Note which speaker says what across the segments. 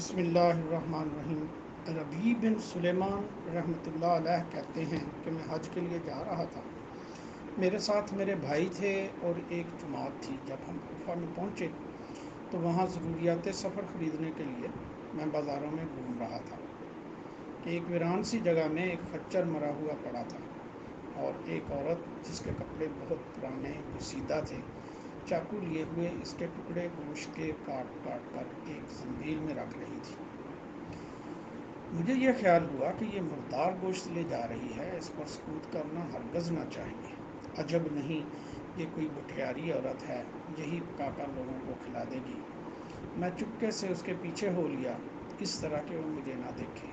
Speaker 1: بسم اللہ الرحمن الرحیم۔ ربیع بن سلیمان رحمۃ اللہ علیہ کہتے ہیں کہ میں حج کے لیے جا رہا تھا۔ میرے ساتھ میرے بھائی تھے اور ایک جماعت تھی۔ جب ہم کوفہ میں پہنچے تو وہاں ضروریات سفر خریدنے کے لیے میں بازاروں میں گھوم رہا تھا کہ ایک ویران سی جگہ میں ایک خچر مرا ہوا پڑا تھا اور ایک عورت جس کے کپڑے بہت پرانے گسیدہ تھے چاقو لیے ہوئے اس کے ٹکڑے گوشت کے کاٹ کاٹ کر ایک زنبیل میں رکھ رہی تھی۔ مجھے یہ خیال ہوا کہ یہ مردار گوشت لے جا رہی ہے، اس پر سکوت کرنا ہرگز نہ چاہیے۔ عجب نہیں، یہ کوئی بٹھیاری عورت ہے، یہی پکا کر لوگوں کو کھلا دے گی۔ میں چپکے سے اس کے پیچھے ہو لیا، اس طرح کہ وہ مجھے نہ دیکھے۔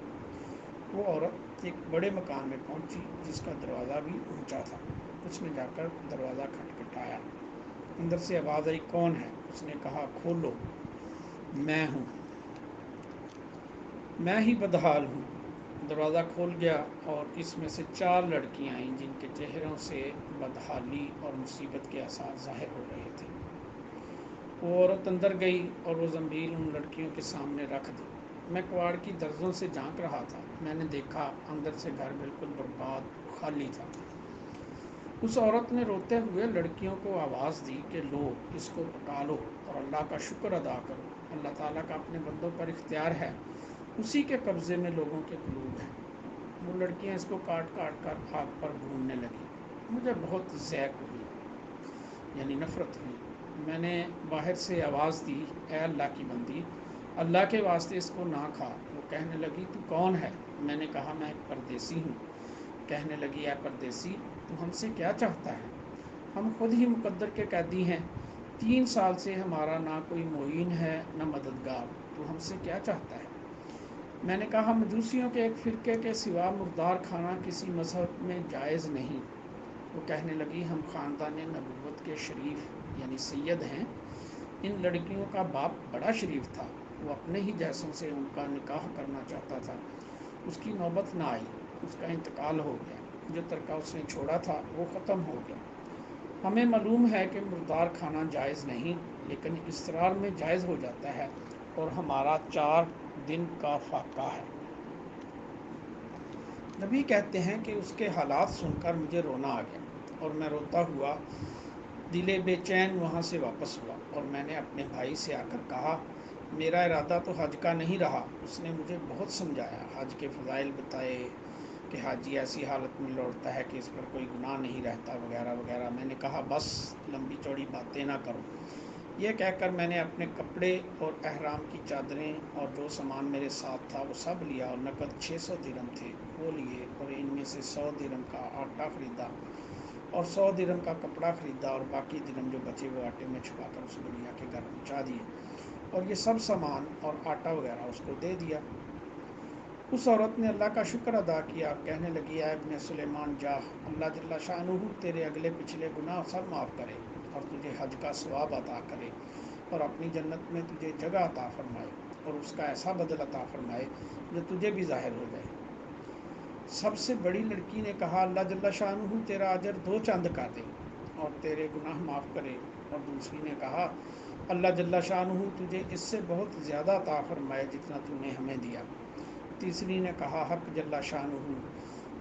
Speaker 1: وہ عورت ایک بڑے مکان میں پہنچی جس کا دروازہ بھی اونچا تھا۔ اس نے جا کر دروازہ کھٹکھٹایا۔ اندر سے آواز آئی، کون ہے؟ اس نے کہا، کھولو۔ میں ہوں، میں ہی بدحال ہوں۔ دروازہ کھول گیا اور اس میں سے 4 لڑکیاں آئیں جن کے چہروں سے بدحالی اور مصیبت کے آثار ظاہر ہو رہے تھے۔ وہ عورت اندر گئی اور وہ زنبیل ان لڑکیوں کے سامنے رکھ دی۔ میں کواڑ کی درزوں سے جھانک رہا تھا۔ میں نے دیکھا اندر سے گھر بالکل برباد خالی تھا۔ اس عورت نے روتے ہوئے لڑکیوں کو آواز دی کہ لو، اس کو پکا لو اور اللہ کا شکر ادا کرو۔ اللہ تعالیٰ کا اپنے بندوں پر اختیار ہے، اسی کے قبضے میں لوگوں کے قلوب ہیں۔ وہ لڑکیاں اس کو کاٹ کاٹ کر آگ پر بھوننے لگیں۔ مجھے بہت ذیق ہوئی، یعنی نفرت ہوئی۔ میں نے باہر سے آواز دی، اے اللہ کی بندی، اللہ کے واسطے اس کو نہ کھا۔ وہ کہنے لگی، تو کون ہے؟ میں نے کہا، میں ایک پردیسی ہوں۔ کہنے لگی، اے پردیسی، تو ہم سے کیا چاہتا ہے؟ ہم خود ہی مقدر کے قیدی ہیں۔ 3 سال سے ہمارا نہ کوئی معین ہے نہ مددگار، تو ہم سے کیا چاہتا ہے؟ میں نے کہا، مجوسیوں کے ایک فرقے کے سوا مردار کھانا کسی مذہب میں جائز نہیں۔ وہ کہنے لگی، ہم خاندان نبوت کے شریف یعنی سید ہیں۔ ان لڑکیوں کا باپ بڑا شریف تھا، وہ اپنے ہی جیسوں سے ان کا نکاح کرنا چاہتا تھا۔ اس کی نوبت نہ آئی، اس کا انتقال ہو گیا۔ جو ترکہ اس نے چھوڑا تھا وہ ختم ہو گیا۔ ہمیں معلوم ہے کہ مردار کھانا جائز نہیں، لیکن اسرار میں جائز ہو جاتا ہے، اور ہمارا 4 دن کا فاقہ ہے۔ نبی کہتے ہیں کہ اس کے حالات سن کر مجھے رونا آ گیا اور میں روتا ہوا دل بے چین وہاں سے واپس ہوا، اور میں نے اپنے بھائی سے آ کر کہا، میرا ارادہ تو حج کا نہیں رہا۔ اس نے مجھے بہت سمجھایا، حج کے فضائل بتائے کہ حاجی ایسی حالت میں لوٹتا ہے کہ اس پر کوئی گناہ نہیں رہتا، وغیرہ وغیرہ۔ میں نے کہا، بس لمبی چوڑی باتیں نہ کرو۔ یہ کہہ کر میں نے اپنے کپڑے اور احرام کی چادریں اور جو سامان میرے ساتھ تھا وہ سب لیا، اور نقد 600 درہم تھے وہ لیے، اور ان میں سے 100 درہم کا آٹا خریدا اور 100 درہم کا کپڑا خریدا، اور باقی درہم جو بچے وہ آٹے میں چھپا کر اس بڑھیا کے گھر پہنچا دیے، اور یہ سب سامان اور آٹا وغیرہ اس کو دے دیا۔ اس عورت نے اللہ کا شکر ادا کیا، کہنے لگی، اے ابن سلیمان، جا، اللہ جل شانہ تیرے اگلے پچھلے گناہ سب معاف کرے اور تجھے حج کا ثواب عطا کرے، اور اپنی جنت میں تجھے جگہ عطا فرمائے، اور اس کا ایسا بدل عطا فرمائے جو تجھے بھی ظاہر ہو جائے۔ سب سے بڑی لڑکی نے کہا، اللہ جل شانہ تیرا اجر 2 چند کر دے اور تیرے گناہ معاف کرے۔ اور دوسری نے کہا، اللہ جل شانہ تجھے اس سے بہت زیادہ عطا فرمائے جتنا تو نے ہمیں دیا۔ تیسری نے کہا، حق جل شانہ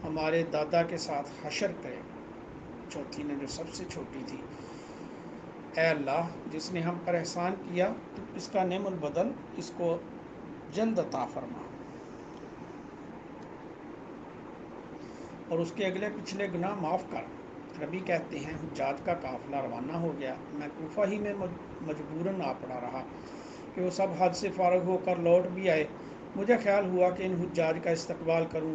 Speaker 1: ہمارے دادا کے ساتھ حشر کرے۔ چوتھی نے، جو سب سے چھوٹی تھی، اے اللہ، جس نے ہم پر احسان کیا تو اس کا نعم البدل اس کو جلد عطا فرما، اور اس کے اگلے پچھلے گناہ معاف کر۔ ربی کہتے ہیں، حجاج کا قافلہ روانہ ہو گیا۔ میں کوفہ ہی میں مجبوراً آ پڑا رہا کہ وہ سب حج سے فارغ ہو کر لوٹ بھی آئے۔ مجھے خیال ہوا کہ ان حجاج کا استقبال کروں،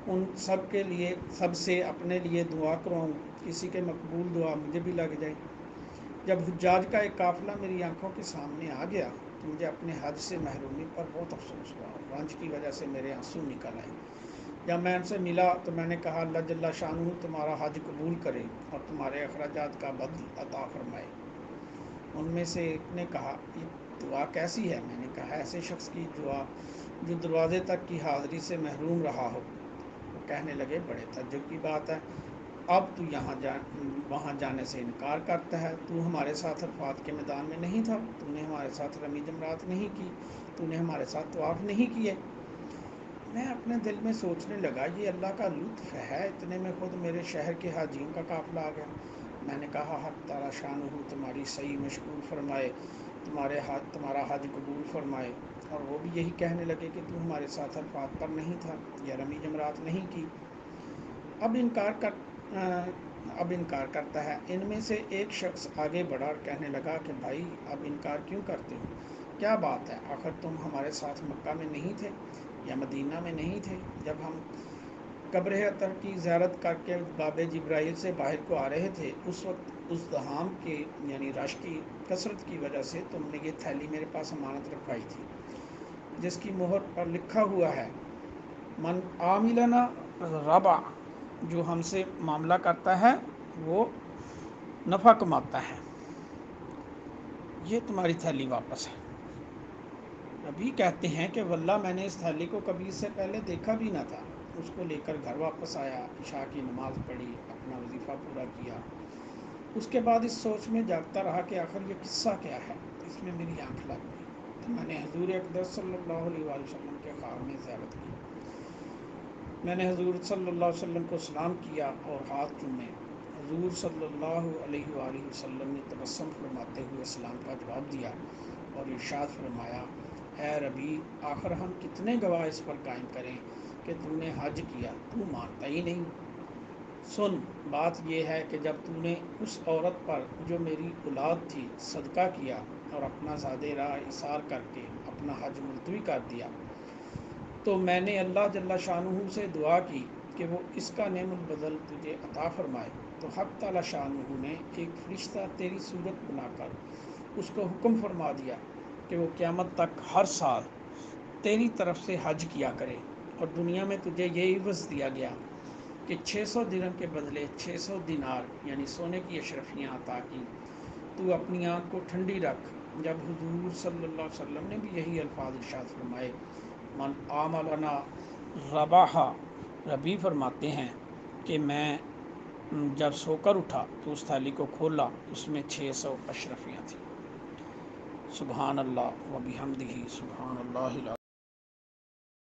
Speaker 1: ان سب کے لیے، سب سے اپنے لیے دعا کرواؤں، کسی کے مقبول دعا مجھے بھی لگ جائے۔ جب حجاج کا ایک قافلہ میری آنکھوں کے سامنے آ گیا تو مجھے اپنے حج سے محرومی پر بہت افسوس ہوا، اور رنج کی وجہ سے میرے آنسو نکل آئے۔ جب میں ان سے ملا تو میں نے کہا، اللہ جل شانہ تمہارا حج قبول کرے اور تمہارے اخراجات کا بدل عطا فرمائے۔ ان میں سے ایک نے کہا، یہ دعا کیسی ہے؟ میں نے کہا، ایسے شخص کی دعا جو دروازے تک کی حاضری سے محروم رہا ہو۔ وہ کہنے لگے، بڑے تعجب کی بات ہے، اب تو وہاں جانے سے انکار کرتا ہے، تو ہمارے ساتھ عرفات کے میدان میں نہیں تھا، تو نے ہمارے ساتھ رمی جمرات نہیں کی، تو نے ہمارے ساتھ طواف نہیں کیے۔ میں اپنے دل میں سوچنے لگا یہ اللہ کا لطف ہے، اتنے میں خود میرے شہر کے حاجیوں کا قافلہ آ گیا۔ میں نے کہا حق تعالیٰ شانہ تمہاری صحیح مشغول فرمائے، تمہارا حج قبول فرمائے۔ اور وہ بھی یہی کہنے لگے کہ تو ہمارے ساتھ عرفات پر نہیں تھا یا رمی جمرات نہیں کی۔ اب انکار کرتا ہے۔ ان میں سے ایک شخص آگے بڑھا اور کہنے لگا کہ بھائی اب انکار کیوں کرتے ہو؟ کیا بات ہے؟ آخر تم ہمارے ساتھ مکہ میں نہیں تھے یا مدینہ میں نہیں تھے جب ہم قبر اطہر کی زیارت کر کے باب جبرائیل سے باہر کو آ رہے تھے؟ اس وقت ازدحام کے یعنی رش کی کثرت کی وجہ سے تم نے یہ تھیلی میرے پاس امانت رکھوائی تھی، جس کی مہر پر لکھا ہوا ہے من عاملنا ربا، جو ہم سے معاملہ کرتا ہے وہ نفع کماتا ہے۔ یہ تمہاری تھیلی واپس ہے۔ ابھی کہتے ہیں کہ واللہ میں نے اس تھیلی کو کبھی اس سے پہلے دیکھا بھی نہ تھا۔ اس کو لے کر گھر واپس آیا، عشاء کی نماز پڑھی، اپنا وظیفہ پورا کیا۔ اس کے بعد اس سوچ میں جاگتا رہا کہ آخر یہ قصہ کیا ہے۔ اس میں میری آنکھ لگ گئی تو میں نے حضور اقدس صلی اللہ علیہ وآلہ وسلم کے خواب میں زیارت کی۔ میں نے حضور صلی اللہ علیہ وسلم کو سلام کیا اور ہاتھ چومے۔ حضور صلی اللہ علیہ وآلہ وسلم نے تبسم فرماتے ہوئے سلام کا جواب دیا اور ارشاد فرمایا، اے ربی، آخر ہم کتنے گواہ اس پر قائم کریں کہ تو نے حج کیا، تو مانتا ہی نہیں۔ سن، بات یہ ہے کہ جب تو نے اس عورت پر جو میری اولاد تھی صدقہ کیا اور اپنا زاد راہ ایثار کر کے اپنا حج ملتوی کر دیا، تو میں نے اللہ جل شانہ سے دعا کی کہ وہ اس کا نعم البدل تجھے عطا فرمائے۔ تو حق تعالی شانہ نے ایک فرشتہ تیری صورت بنا کر اس کو حکم فرما دیا کہ وہ قیامت تک ہر سال تیری طرف سے حج کیا کرے، اور دنیا میں تجھے یہ عوض دیا گیا کہ 600 درہم کے بدلے 600 دینار یعنی سونے کی اشرفیاں عطا کی۔ تو اپنی آنکھ کو ٹھنڈی رکھ۔ جب حضور صلی اللہ علیہ وسلم نے بھی یہی الفاظ ارشاد فرمائے، من عاملنا رباحا، ربی فرماتے ہیں کہ میں جب سو کر اٹھا تو اس تھیلی کو کھولا، اس میں 600 اشرفیاں تھیں۔ سبحان اللہ و بحمدہ، سبحان اللہ العظیم۔